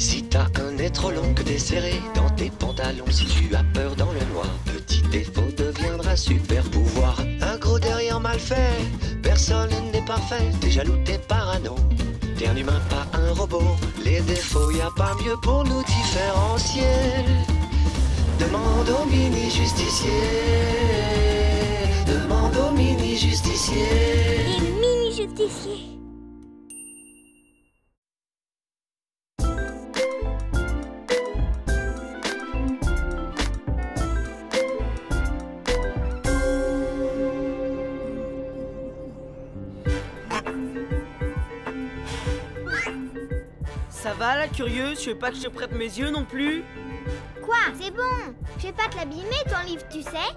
Si t'as un nez trop long que t'es serré dans tes pantalons, si tu as peur dans le noir, petit défaut deviendra super pouvoir. Un gros derrière mal fait, personne n'est parfait, t'es jaloux, t'es parano. T'es un humain, pas un robot. Les défauts, y a pas mieux pour nous différencier. Demande au mini-justicier. Demande au mini-justicier. Les mini-justiciers. Ça va la curieuse? Je veux pas que je te prête mes yeux non plus. Quoi? C'est bon. Je vais pas te l'abîmer ton livre, tu sais.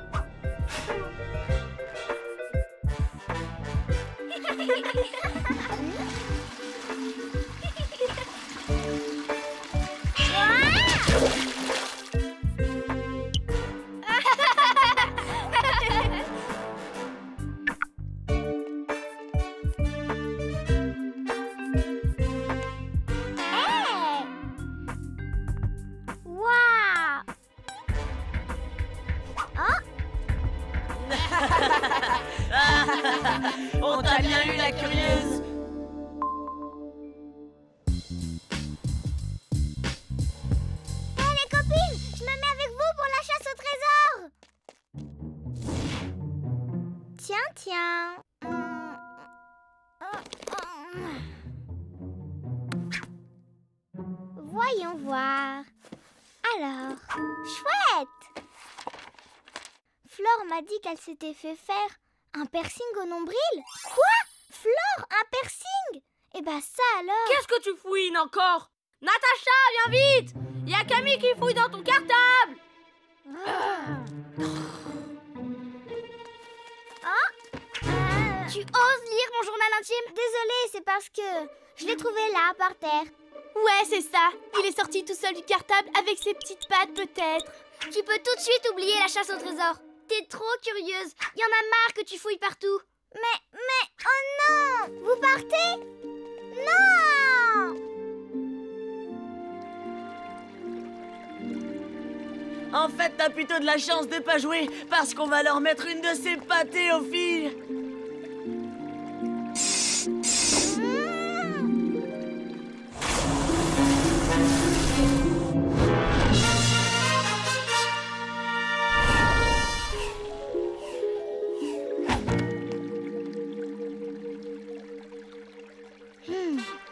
On t'a bien eu la curieuse. Hé les copines, je me mets avec vous pour la chasse au trésor. Tiens, tiens. Voyons voir. Alors, chouette! Flore m'a dit qu'elle s'était fait faire un piercing au nombril. Quoi? Flore, un piercing? Eh ben ça alors. Qu'est-ce que tu fouines encore? Natacha, viens vite! Il y a Camille qui fouille dans ton cartable. Tu oses lire mon journal intime? Désolée, c'est parce que je l'ai trouvé là, par terre. Ouais, c'est ça. Il est sorti tout seul du cartable avec ses petites pattes, peut-être. Tu peux tout de suite oublier la chasse au trésor. T'es trop curieuse. Il y en a marre que tu fouilles partout. Mais, oh non! Vous partez? Non! En fait, t'as plutôt de la chance de pas jouer, parce qu'on va leur mettre une de ces pâtés aux filles.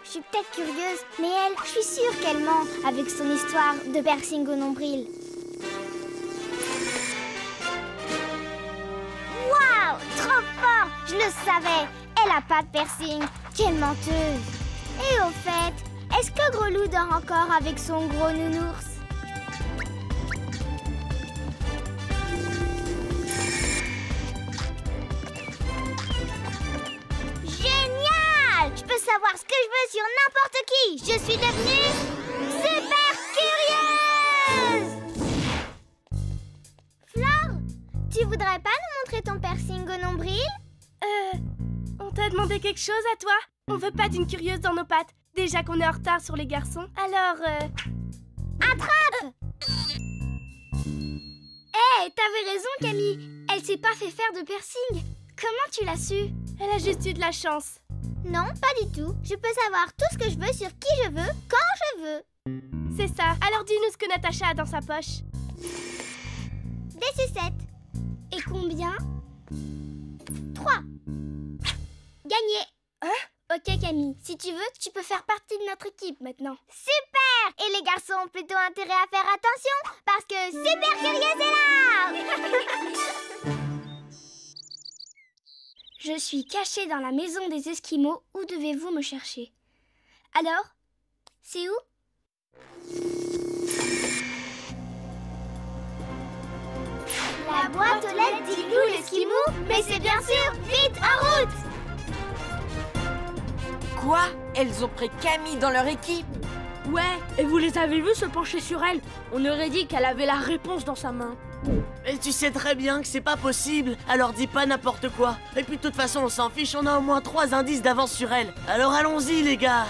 Je suis peut-être curieuse, mais elle, je suis sûre qu'elle ment avec son histoire de piercing au nombril. Waouh, trop fort! Je le savais! Elle a pas de piercing. Quelle menteuse! Et au fait, est-ce que Grelou dort encore avec son gros nounours? Génial! Je peux savoir ce que je veux sur n'importe qui. Je suis devenue super curieuse! Flore, tu voudrais pas nous montrer ton piercing au nombril? On t'a demandé quelque chose à toi? On veut pas d'une curieuse dans nos pattes. Déjà qu'on est en retard sur les garçons. Alors, Attrape! Hé, t'avais raison Camille. Elle s'est pas fait faire de piercing. Comment tu l'as su? elle a juste eu de la chance. Non, pas du tout. Je peux savoir tout ce que je veux sur qui je veux, quand je veux. C'est ça. Alors dis-nous ce que Natacha a dans sa poche. Des sucettes. Et combien? 3. Gagné. Hein? Ok Camille, si tu veux, tu peux faire partie de notre équipe maintenant. Super! Et les garçons ont plutôt intérêt à faire attention parce que Super Curieuse est là! Je suis cachée dans la maison des Esquimaux. Où devez-vous me chercher? Alors? C'est où? La boîte aux lettres d'Igloo l'Esquimau? Mais c'est bien sûr! Vite, en route! Quoi? Elles ont pris Camille dans leur équipe? Ouais, et vous les avez vus se pencher sur elle? On aurait dit qu'elle avait la réponse dans sa main. Et tu sais très bien que c'est pas possible, alors dis pas n'importe quoi. Et puis de toute façon, on s'en fiche, on a au moins 3 indices d'avance sur elle. Alors allons-y, les gars.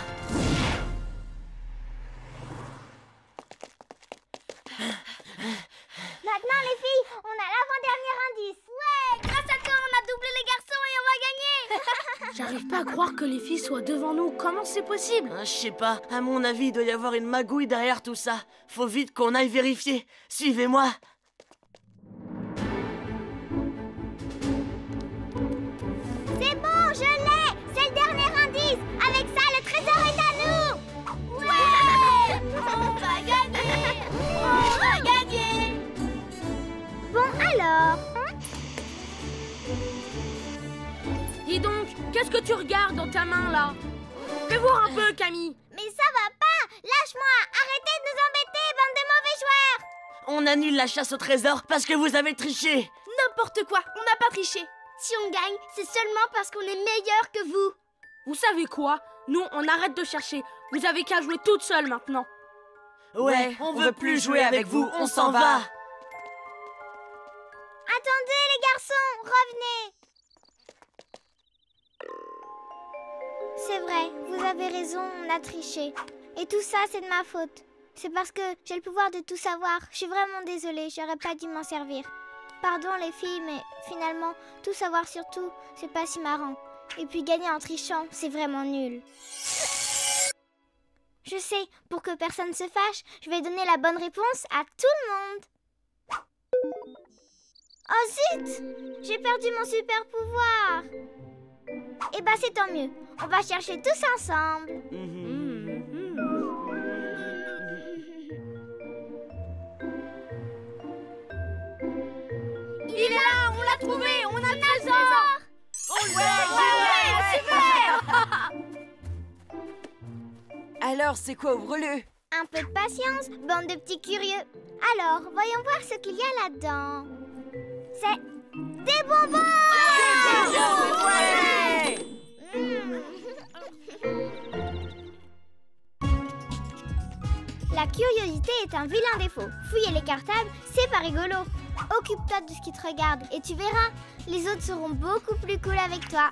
On a l'avant-dernier indice. Ouais, grâce à toi, on a doublé les garçons et on va gagner. J'arrive pas à croire que les filles soient devant nous. Comment c'est possible? Je sais pas, à mon avis, il doit y avoir une magouille derrière tout ça. Faut vite qu'on aille vérifier. Suivez-moi. C'est bon, je l'ai. C'est le dernier indice. Avec ça, le trésor est à nous. Ouais. On va gagner. On va gagner. Bon, alors... Dis donc, qu'est-ce que tu regardes dans ta main, là? Fais voir un peu, Camille. Mais ça va pas. Lâche-moi. Arrêtez de nous embêter, bande de mauvais joueurs. On annule la chasse au trésor parce que vous avez triché. N'importe quoi, on n'a pas triché. Si on gagne, c'est seulement parce qu'on est meilleur que vous. Vous savez quoi? Nous, on arrête de chercher. Vous avez qu'à jouer toute seule maintenant. Ouais, on veut plus jouer avec vous, on s'en va. Attendez, les garçons, revenez. C'est vrai, vous avez raison, on a triché. Et tout ça, c'est de ma faute. C'est parce que j'ai le pouvoir de tout savoir. Je suis vraiment désolée, j'aurais pas dû m'en servir. Pardon les filles, mais finalement, tout savoir sur tout, c'est pas si marrant. Et puis gagner en trichant, c'est vraiment nul. Je sais, pour que personne se fâche, je vais donner la bonne réponse à tout le monde. Oh zut! J'ai perdu mon super pouvoir. Eh ben c'est tant mieux. On va chercher tous ensemble. Il est là, on l'a trouvé, on a le trésor. Alors, c'est quoi? Ouvre-le. Un peu de patience, bande de petits curieux. Alors, voyons voir ce qu'il y a là-dedans. C'est des bonbons! La curiosité est un vilain défaut. Fouiller les cartables, c'est pas rigolo. Occupe-toi de ce qui te regarde et tu verras, les autres seront beaucoup plus cool avec toi.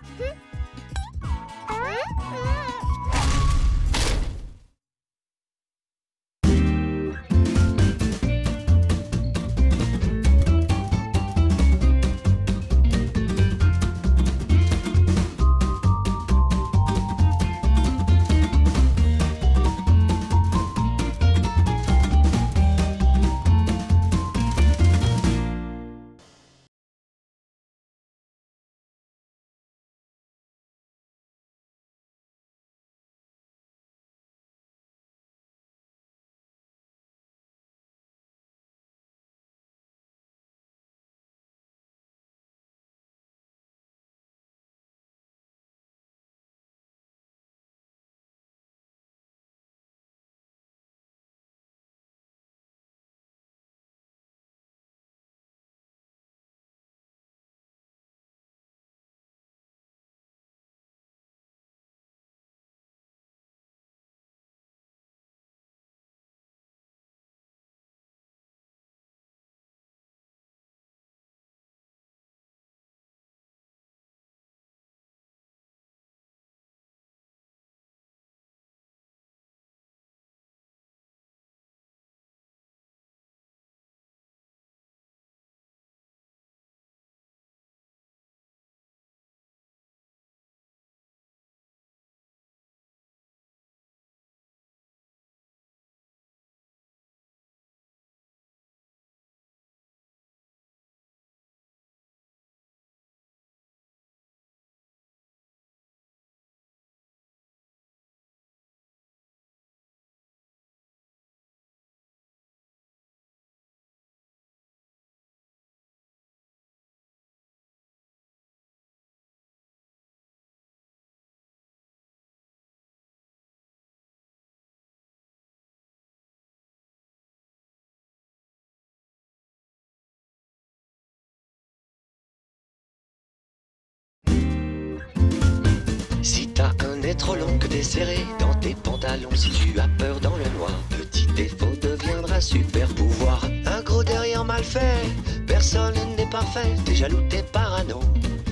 Si t'as un nez trop long que t'es serré dans tes pantalons, si tu as peur dans le noir, petit défaut deviendra super pouvoir. Un gros derrière mal fait, personne n'est parfait, t'es jaloux, t'es parano.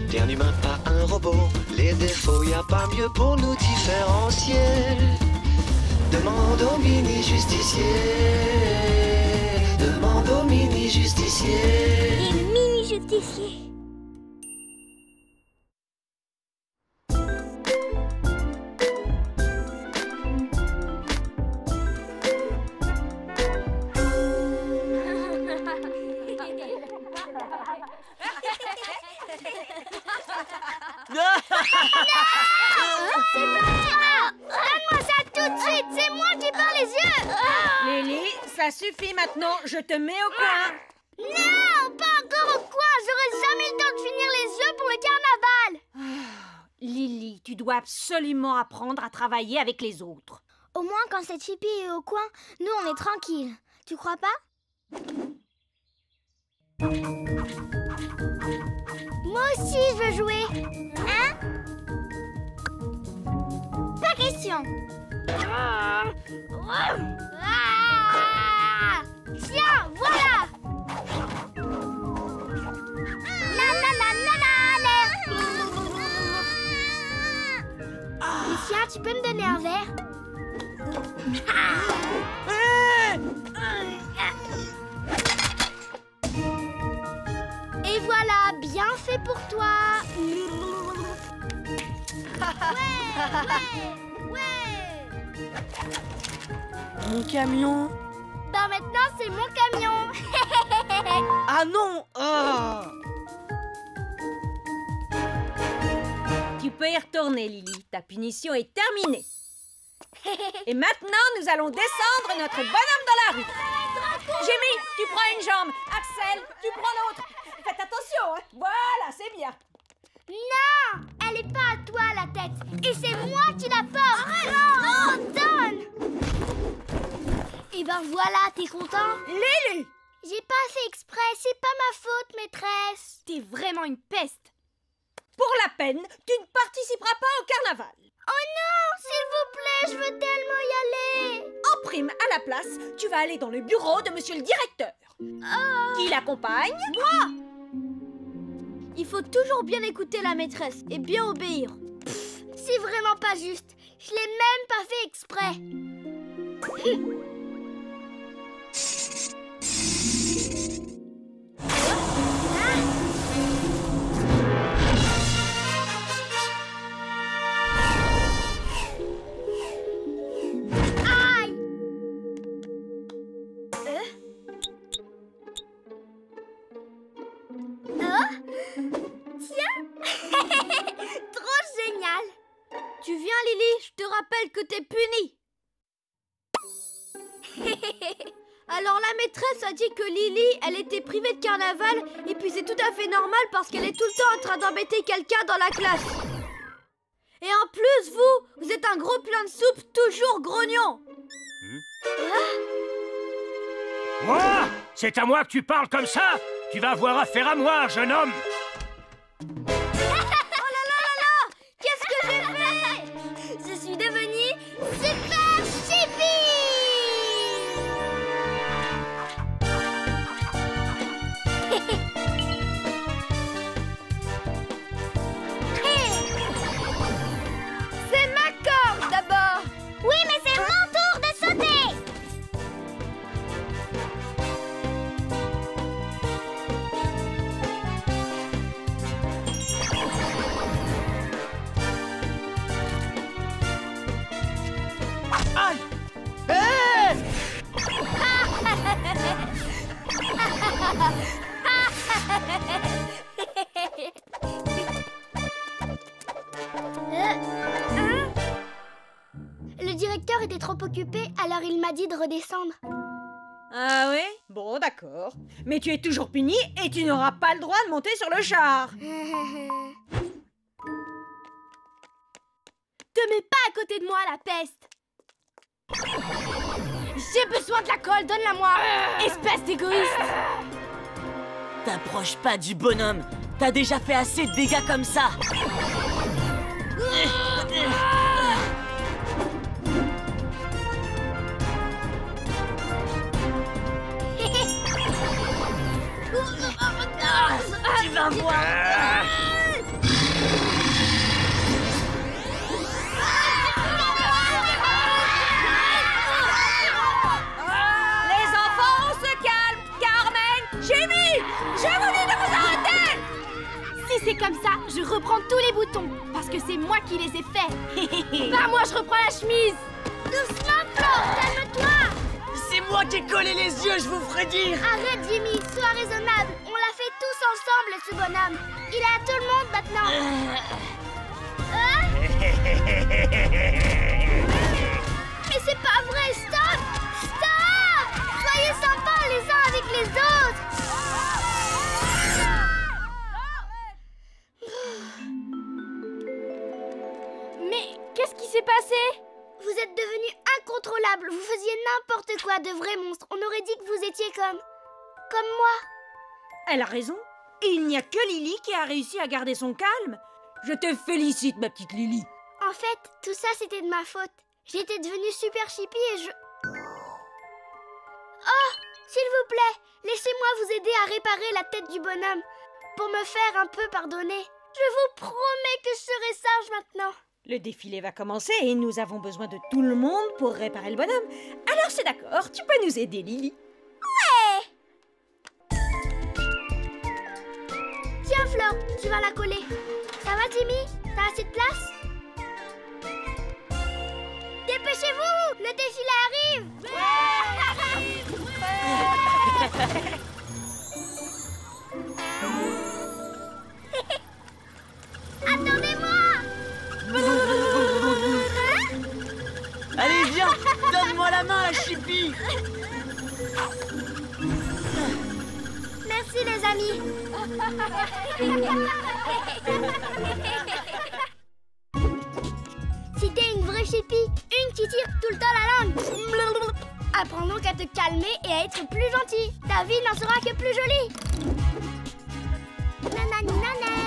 T'es un humain, pas un robot, les défauts, y a pas mieux pour nous différencier. Demande au mini-justicier, demande au mini-justicier. justicier. Donne-moi ça tout de suite, c'est moi qui perds les yeux. Lily, ça suffit maintenant, je te mets au coin. Non, pas encore au coin, j'aurai jamais le temps de finir les yeux pour le carnaval. Lily, tu dois absolument apprendre à travailler avec les autres. Au moins quand cette Chippy est au coin, nous on est tranquille. Tu crois pas? Moi aussi je veux jouer. Hein? Pas question. Ah! Tiens, voilà. Lucia, tu peux me donner un verre? Et voilà, bien fait pour toi. Ouais. Mon camion. Bah maintenant, c'est mon camion. Ah non. Oh. Tu peux y retourner, Lily. Ta punition est terminée. Et maintenant, nous allons descendre notre bonhomme dans la rue. Jimmy, tu prends une jambe. Axel, tu prends l'autre. Faites attention, hein. Voilà, c'est bien. Non, elle est pas à toi la tête. Et c'est moi qui la porte. Non, donne. Et ben voilà, t'es content? Lily! J'ai pas fait exprès, c'est pas ma faute, maîtresse. T'es vraiment une peste. Pour la peine, tu ne participeras pas au carnaval. Oh non, s'il vous plaît, je veux tellement y aller. En prime, à la place, tu vas aller dans le bureau de monsieur le directeur. Qui l'accompagne? Moi! Il faut toujours bien écouter la maîtresse et bien obéir. C'est vraiment pas juste. Je l'ai même pas fait exprès. Trop génial. Tu viens, Lily, je te rappelle que t'es punie. Alors la maîtresse a dit que Lily, elle était privée de carnaval et puis c'est tout à fait normal parce qu'elle est tout le temps en train d'embêter quelqu'un dans la classe. Et en plus, vous êtes un gros plein de soupe toujours grognon. Moi? C'est à moi que tu parles comme ça? Tu vas avoir affaire à moi, jeune homme. Qu'est-ce que j'ai fait? Je suis devenue Super Chippy. C'est ma corde d'abord. Oui, mais c'est mon tour de sauter. Aïe. Hey. Le directeur était trop occupé, alors il m'a dit de redescendre. Ah oui? Bon, d'accord. Mais tu es toujours puni et tu n'auras pas le droit de monter sur le char. Te mets pas à côté de moi, la peste. J'ai besoin de la colle, donne-la moi. Espèce d'égoïste. T'approches pas du bonhomme. T'as déjà fait assez de dégâts comme ça. Tu vas voir. Les enfants, on se calme. Carmen, Jimmy, je vous dis de vous arrêter. je reprends tous les boutons, parce que c'est moi qui les ai faits. Bah moi, je reprends la chemise. Doucement, Flo, calme-toi. C'est moi qui ai collé les yeux, je vous ferai dire. Arrête, Jimmy, sois raisonnable. On l'a fait tous ensemble, ce bonhomme. Il est à tout le monde maintenant. Mais c'est pas vrai, stop! Stop! Soyez sympas les uns avec les autres. Mais qu'est-ce qui s'est passé? Vous êtes devenus incontrôlables. Vous faisiez n'importe quoi, de vrais monstres. On aurait dit que vous étiez comme moi. Elle a raison. Et il n'y a que Lily qui a réussi à garder son calme. Je te félicite, ma petite Lily. En fait, tout ça c'était de ma faute. J'étais devenue super chippie et je... Oh, s'il vous plaît, laissez-moi vous aider à réparer la tête du bonhomme pour me faire un peu pardonner. Je vous promets que je serai sage maintenant. Le défilé va commencer et nous avons besoin de tout le monde pour réparer le bonhomme. Alors c'est d'accord, tu peux nous aider, Lily. Tiens, Flore, tu vas la coller. Ça va, Jimmy? T'as assez de place? Dépêchez-vous! Le défilé arrive! Attendez-moi! Allez, viens, donne-moi la main, la Chippy. Merci, les amis. Si t'es une vraie Chippy, une qui tire tout le temps la langue. Apprends donc à te calmer et à être plus gentil. Ta vie n'en sera que plus jolie. Nanani nanère.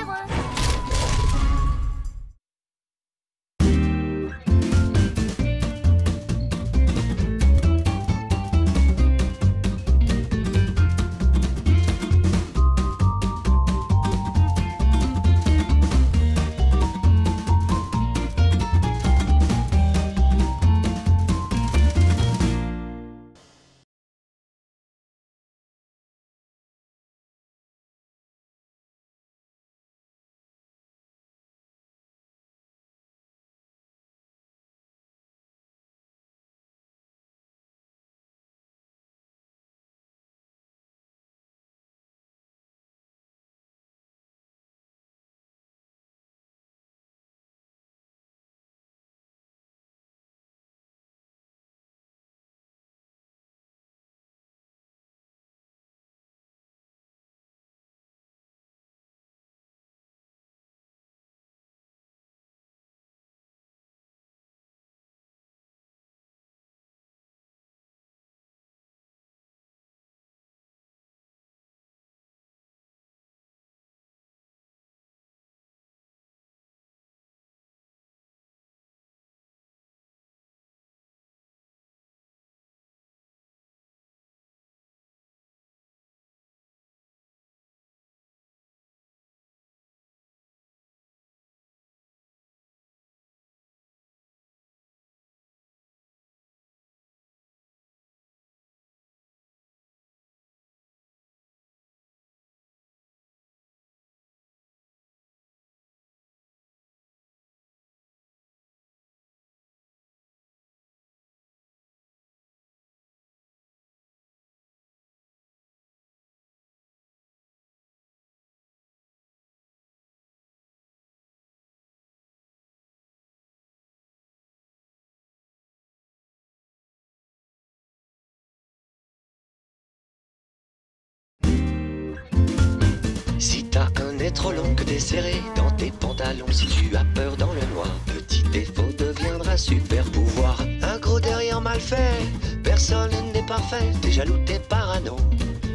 Si t'as un nez trop long que t'es serré dans tes pantalons, si tu as peur dans le noir, petit défaut deviendra super pouvoir. Un gros derrière mal fait, personne n'est parfait, t'es jaloux, t'es parano.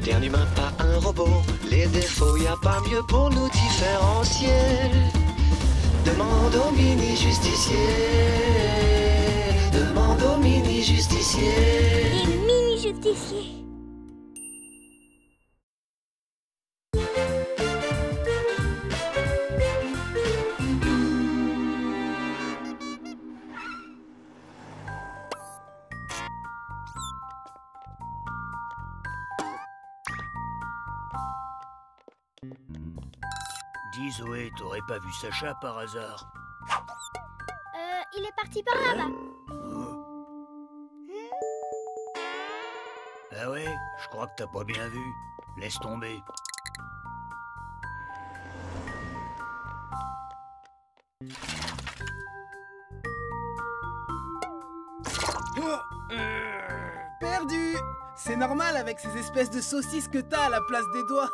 T'es un humain, pas un robot, les défauts, y a pas mieux pour nous différencier. Demande au mini-justicier, demande au mini-justicier. Les mini-justiciers. Dis Zoé, t'aurais pas vu Sacha par hasard? Il est parti par là-bas. Ah ouais, je crois que t'as pas bien vu. Laisse tomber. Oh, perdu. C'est normal avec ces espèces de saucisses que t'as à la place des doigts.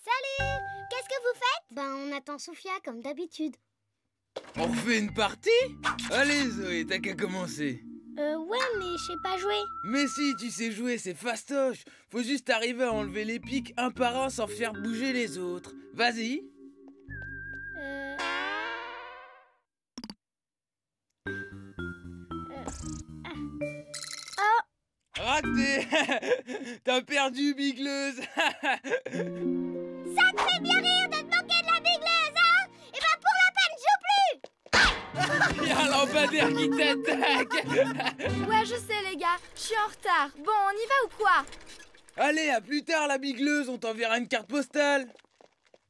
Salut! Qu'est-ce que vous faites? Ben, on attend Sophia comme d'habitude. On refait une partie? Allez Zoé, t'as qu'à commencer. Ouais, mais je sais pas jouer. Mais si, tu sais jouer, c'est fastoche. Faut juste arriver à enlever les pics un par un sans faire bouger les autres. Vas-y. Raté. T'as perdu, bigleuse. Ça te fait bien rire de te moquer de la bigleuse, hein? Et ben pour la peine, joue plus! Y'a un lampadaire qui t'attaque. Ouais, je sais, les gars. Je suis en retard. Bon, on y va ou quoi? Allez, à plus tard, la bigleuse. On t'enverra une carte postale.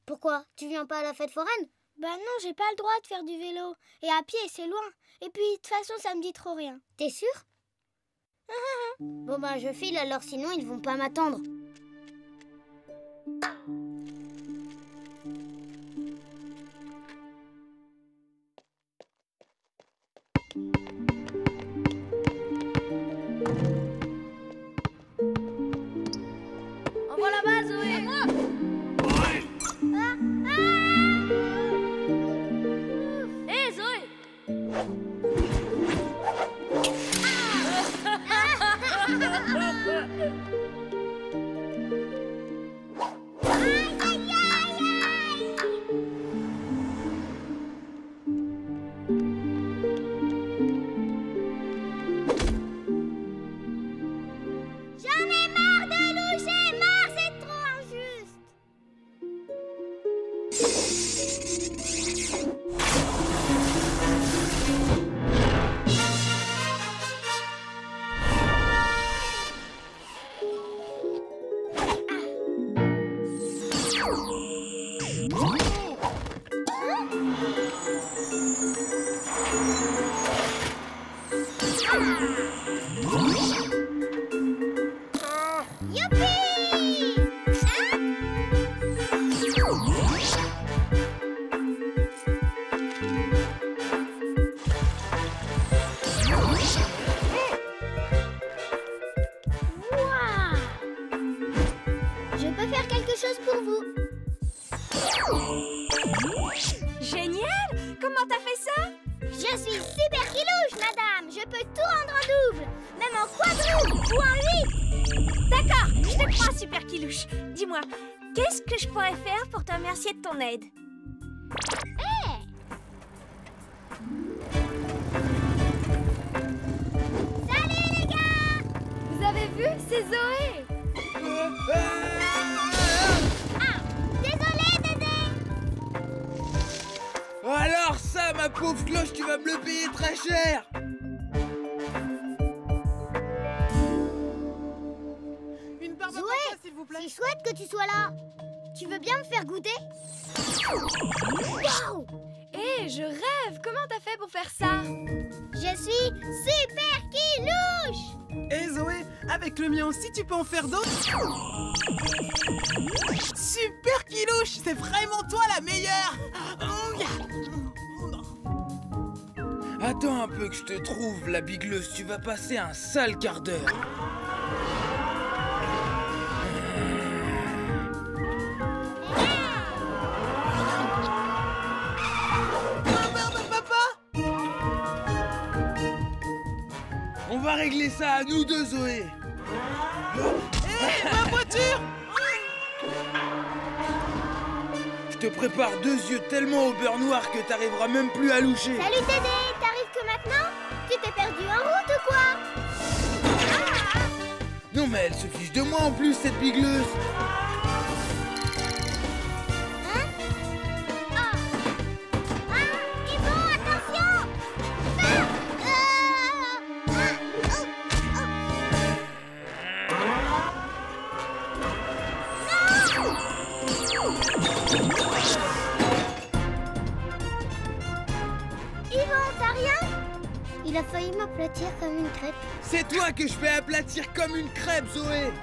Pourquoi? Tu viens pas à la fête foraine? Bah non, j'ai pas le droit de faire du vélo. Et à pied, c'est loin. Et puis, de toute façon, ça me dit trop rien. T'es sûr? Bon bah je file alors, sinon ils vont pas m'attendre. Envoie là-bas, Zoé. Hé, Zoé. J'en ai marre de loucher, marre, c'est trop injuste. Je peux faire quelque chose pour vous. Génial! Comment t'as fait ça? Je suis super kilouche, madame. Je peux tout rendre en double, même en quadruple ou en 8. D'accord, je te crois, super Kilouche. Dis-moi, qu'est-ce que je pourrais faire pour te remercier de ton aide? Salut les gars! Vous avez vu? C'est Zoé. Désolé, Dédé. Alors ça, ma pauvre cloche, tu vas me le payer très cher. Une barbe à Zoé, papa, s'il vous plaît. c'est chouette que tu sois là. Tu veux bien me faire goûter? Waouh! Hé, je rêve. Comment t'as fait pour faire ça? Je suis super kilouche. Et Zoé, avec le mien aussi, tu peux en faire d'autres? Super kilouche, c'est vraiment toi la meilleure. Attends un peu que je te trouve, la bigleuse. Tu vas passer un sale quart d'heure. On va régler ça à nous deux, Zoé. Hé, ma voiture! Je te prépare deux yeux tellement au beurre noir que t'arriveras même plus à loucher. Salut Dédé, t'arrives que maintenant? Tu t'es perdu en route ou quoi? Non mais elle se fiche de moi en plus, cette bigleuse. Yvon, attention! aplatir comme une crêpe. C'est toi que je fais aplatir comme une crêpe, Zoé.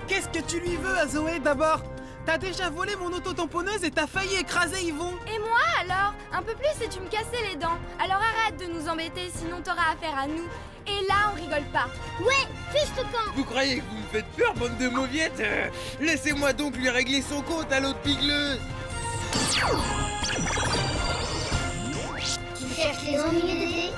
Qu'est-ce que tu lui veux à Zoé d'abord? T'as déjà volé mon auto-tamponneuse et t'as failli écraser Yvon. Et moi alors? Un peu plus et tu me cassais les dents. Alors arrête de nous embêter, sinon t'auras affaire à nous. Et là, on rigole pas. Ouais, fiche le camp. Vous croyez que vous me faites peur, bande de mauviettes? Laissez-moi donc lui régler son compte à l'autre pigleuse. Tu cherches les ennuis d'été?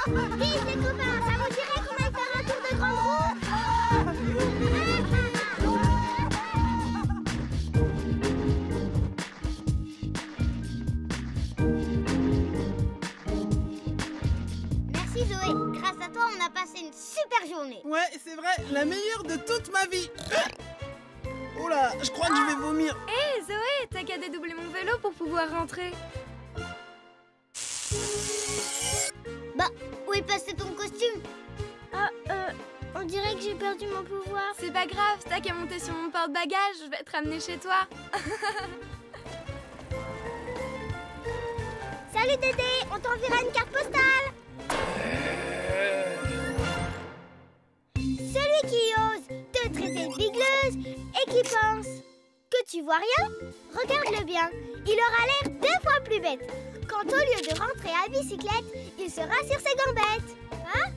Vite les copains, ça vous dirait qu'on aille faire un tour de grande roue? Merci Zoé, grâce à toi on a passé une super journée. Ouais, c'est vrai, la meilleure de toute ma vie. Oh là, je crois que je vais vomir. Hé Zoé, t'as qu'à dédoubler mon vélo pour pouvoir rentrer. Bah, où est passé ton costume? Ah, on dirait que j'ai perdu mon pouvoir. C'est pas grave, t'as qu'à monter sur mon porte-bagages, je vais te ramener chez toi. Salut Dédé, on t'enverra une carte postale. Celui qui ose te traiter de bigleuse et qui pense que tu vois rien, regarde-le bien, il aura l'air 2 fois plus bête. Quand au lieu de rentrer à bicyclette, il sera sur ses gambettes. Hein?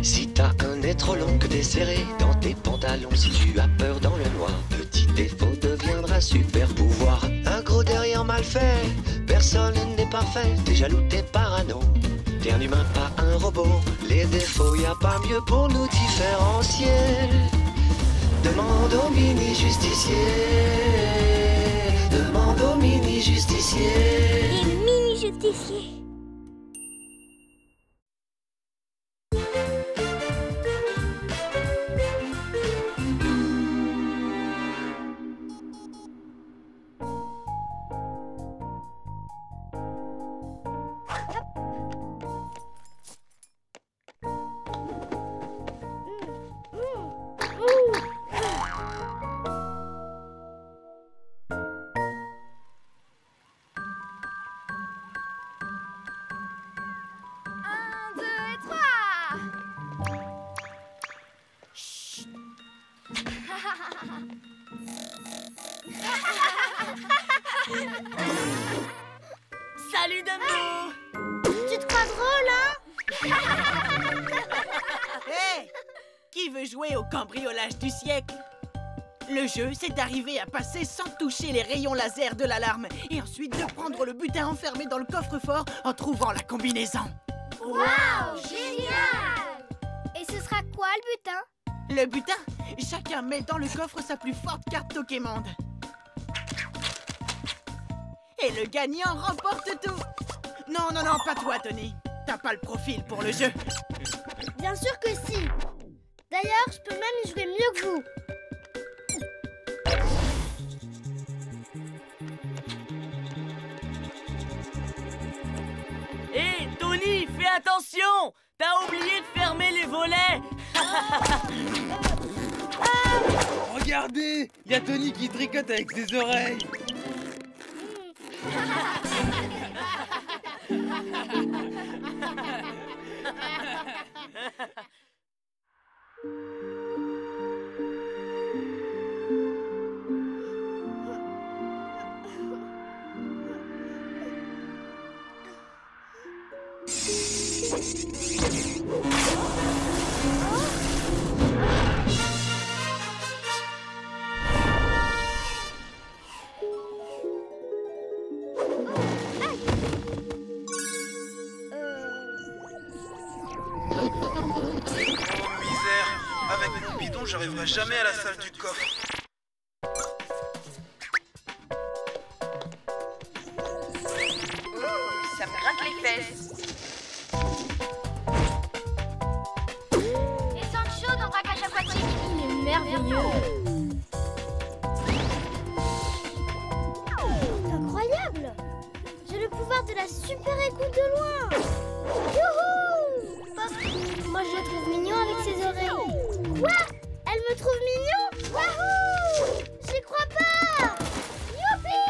Si t'as un nez trop long que t'es serré dans tes pantalons, si tu as peur dans le noir, petit défaut deviendra super pouvoir. Un gros derrière mal fait, personne n'est parfait, t'es jaloux, t'es parano. T'es un humain, pas un robot, les défauts, y a pas mieux pour nous différencier. Demande au mini-justicier, demande au mini-justicier. Les mini-justiciers. Qui veut jouer au cambriolage du siècle? Le jeu, c'est d'arriver à passer sans toucher les rayons laser de l'alarme et ensuite de prendre le butin enfermé dans le coffre-fort en trouvant la combinaison. Waouh, génial! Et ce sera quoi le butin? Le butin, chacun met dans le coffre sa plus forte carte Pokémon. Et le gagnant remporte tout. Non, pas toi, Tony. T'as pas le profil pour le jeu. Bien sûr que si. D'ailleurs, je peux même y jouer mieux que vous. Hé, Tony, fais attention! T'as oublié de fermer les volets! Regardez, il y a Tony qui tricote avec ses oreilles. J'arriverai jamais à la salle du coffre. Ça me gratte les fesses. Et Sancho dans ta cage aquatique, il est merveilleux. C'est incroyable. J'ai le pouvoir de la super écoute de loin. Youhou! Moi je le trouve mignon avec ses oreilles. Quoi? Elle me trouve mignon? Wahoo! J'y crois pas! Youpi!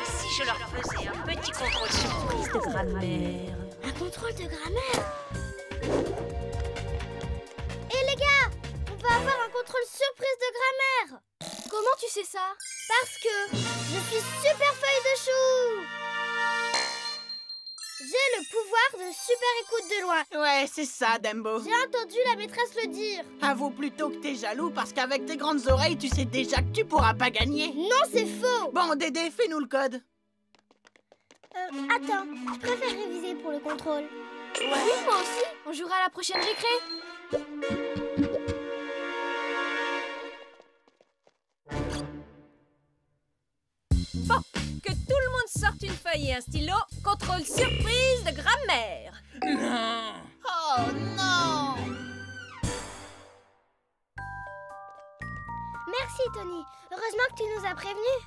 Et si je leur faisais un petit contrôle surprise de grammaire? Un contrôle de grammaire? Hé les gars! On va avoir un contrôle surprise de grammaire! Comment tu sais ça? Parce que je suis super feuille de chou! J'ai le pouvoir de super écoute de loin. Ouais, c'est ça, Dumbo. J'ai entendu la maîtresse le dire. Avoue plutôt que t'es jaloux parce qu'avec tes grandes oreilles, tu sais déjà que tu pourras pas gagner. Non, c'est faux. Bon, Dédé, fais-nous le code. Attends, je préfère réviser pour le contrôle. Ouais. Oui, moi aussi. On jouera à la prochaine récré. Bon, que tout le monde sorte une feuille et un stylo. Contrôle surprise de grammaire. Non. Oh non! Merci, Tony. Heureusement que tu nous as prévenus.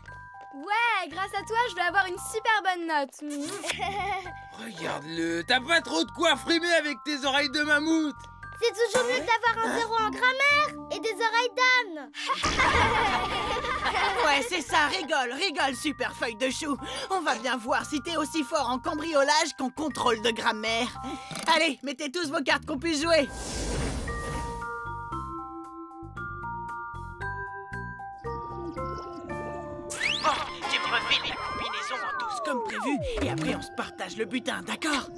Ouais, grâce à toi, je vais avoir une super bonne note. Regarde-le, t'as pas trop de quoi frimer avec tes oreilles de mammouth. C'est toujours mieux d'avoir un 0 en grammaire et des oreilles d'âne. Ouais, c'est ça, rigole, super feuille de chou. On va bien voir si t'es aussi fort en cambriolage qu'en contrôle de grammaire. Allez, mettez tous vos cartes qu'on puisse jouer. Bon, tu me refiles la combinaison en 12 comme prévu et après on se partage le butin, d'accord?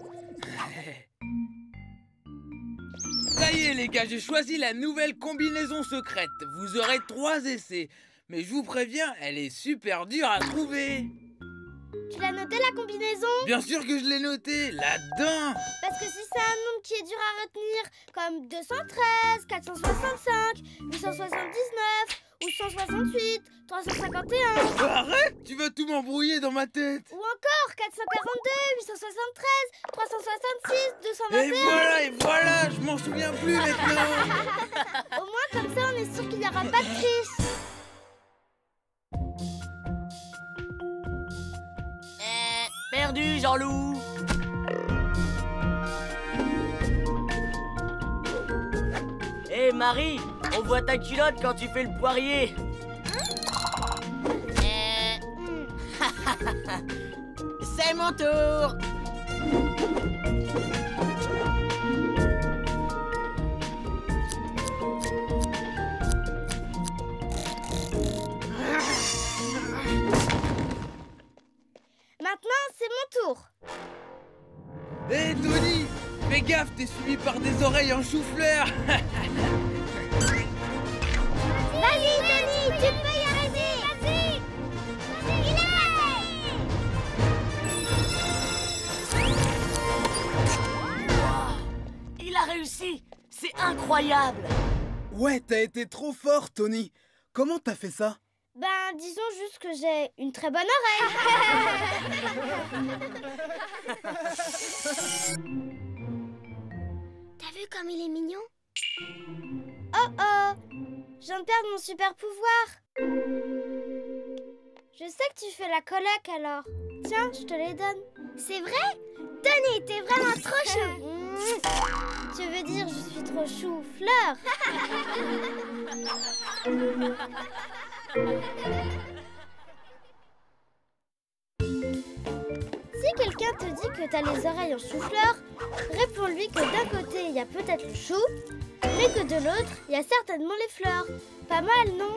Ça y est les gars, j'ai choisi la nouvelle combinaison secrète. Vous aurez 3 essais. Mais je vous préviens, elle est super dure à trouver. Tu l'as noté la combinaison? Bien sûr que je l'ai notée, là-dedans. Parce que si c'est un nombre qui est dur à retenir, comme 213, 465, 879 ou 168, 351... Arrête, tu vas tout m'embrouiller dans ma tête. Ou encore 442, 873, 366, 221... Et voilà, je m'en souviens plus maintenant. Au moins comme ça, on est sûr qu'il n'y aura pas de triche. Perdu, Jean-Loup. Hé, Marie, on voit ta culotte quand tu fais le poirier. C'est mon tour. Maintenant, c'est mon tour. Hé Tony, Fais gaffe, t'es suivi par des oreilles en chou-fleur. Vas-y, Tony, tu peux y arriver. Vas-y. Il a réussi. C'est incroyable. Ouais, t'as été trop fort, Tony. Comment t'as fait ça? Ben, disons juste que j'ai une très bonne oreille. T'as vu comme il est mignon? Oh oh, je viens de perdre mon super pouvoir. Je sais que tu fais la coloc alors. Tiens, je te les donne. C'est vrai? Tony, t'es vraiment trop chou. Tu veux dire je suis trop chou, Fleur? Si quelqu'un te dit que t'as les oreilles en chou-fleur, réponds-lui que d'un côté il y a peut-être le chou, mais que de l'autre il y a certainement les fleurs. Pas mal, non?